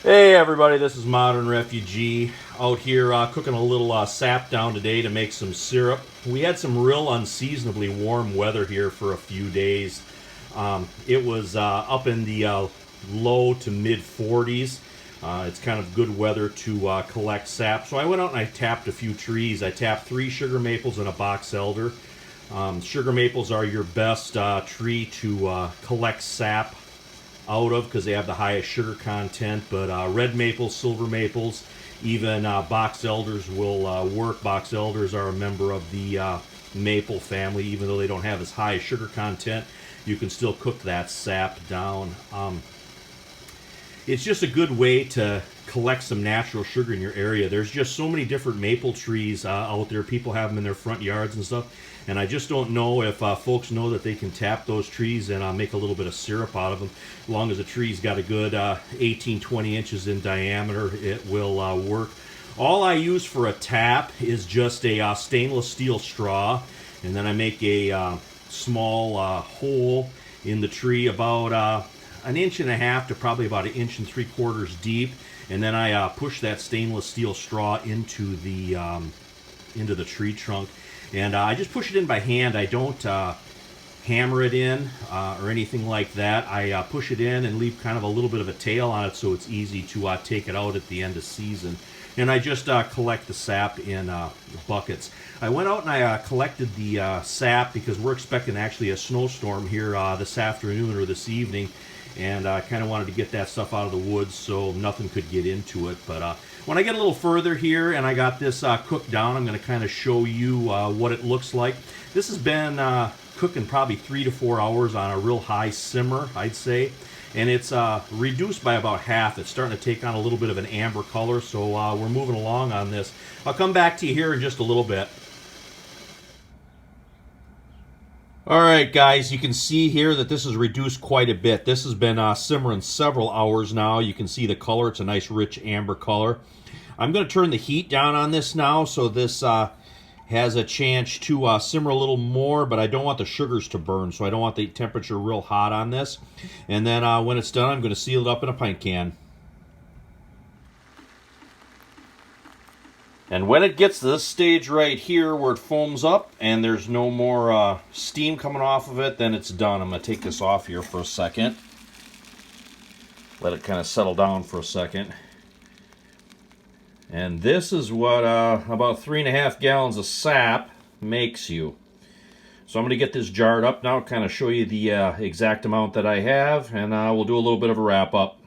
Hey everybody, this is Modern Refugee out here cooking a little sap down today to make some syrup. We had some real unseasonably warm weather here for a few days. It was up in the low to mid 40s. It's kind of good weather to collect sap. So I went out and I tapped a few trees. I tapped 3 sugar maples and a box elder. Sugar maples are your best tree to collect sap out of because they have the highest sugar content. But red maples, silver maples, even box elders will work. Box elders are a member of the maple family, even though they don't have as high sugar content. You can still cook that sap down. It's just a good way to collect some natural sugar in your area. There's just so many different maple trees out there. People have them in their front yards and stuff. And I just don't know if folks know that they can tap those trees and make a little bit of syrup out of them. As long as the tree's got a good 18-20 inches in diameter, it will work. All I use for a tap is just a stainless steel straw. And then I make a small hole in the tree about an inch and a half to probably about 1.75 inches deep, and then I push that stainless steel straw into the tree trunk, and I just push it in by hand. I don't hammer it in or anything like that. I push it in and leave kind of a little bit of a tail on it so it's easy to take it out at the end of season. And I just collect the sap in buckets. I went out and I collected the sap because we're expecting actually a snowstorm here this afternoon or this evening, and I kind of wanted to get that stuff out of the woods so nothing could get into it. But when I get a little further here and I got this cooked down, I'm going to kind of show you what it looks like. This has been cooking probably 3 to 4 hours on a real high simmer, I'd say. And it's reduced by about half. It's starting to take on a little bit of an amber color, so we're moving along on this. I'll come back to you here in just a little bit. Alright guys, you can see here that this is reduced quite a bit. This has been simmering several hours now. You can see the color. It's a nice rich amber color. I'm going to turn the heat down on this now so this has a chance to simmer a little more, but I don't want the sugars to burn, so I don't want the temperature real hot on this. And then when it's done, I'm going to seal it up in a pint can. And when it gets to this stage right here where it foams up and there's no more steam coming off of it, then it's done. I'm going to take this off here for a second. Let it kind of settle down for a second. And this is what about 3.5 gallons of sap makes you. So I'm going to get this jarred up now, kind of show you the exact amount that I have, and we'll do a little bit of a wrap up.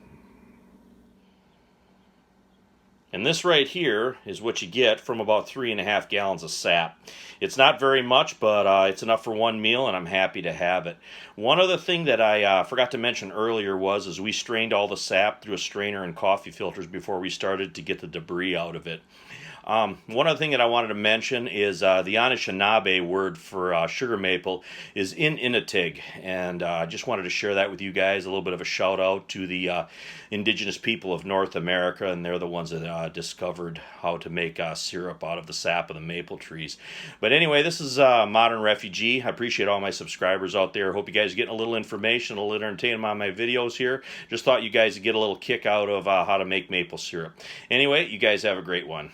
And this right here is what you get from about 3.5 gallons of sap. It's not very much, but it's enough for one meal, and I'm happy to have it. One other thing that I forgot to mention earlier was we strained all the sap through a strainer and coffee filters before we started to get the debris out of it. One other thing that I wanted to mention is the Anishinaabe word for sugar maple is Inutig, and I just wanted to share that with you guys, a little bit of a shout out to the indigenous people of North America, and they're the ones that discovered how to make syrup out of the sap of the maple trees. But anyway, this is Modern Refugee. I appreciate all my subscribers out there. Hope you guys are getting a little information, a little entertainment on my videos here. Just thought you guys would get a little kick out of how to make maple syrup. Anyway, you guys have a great one.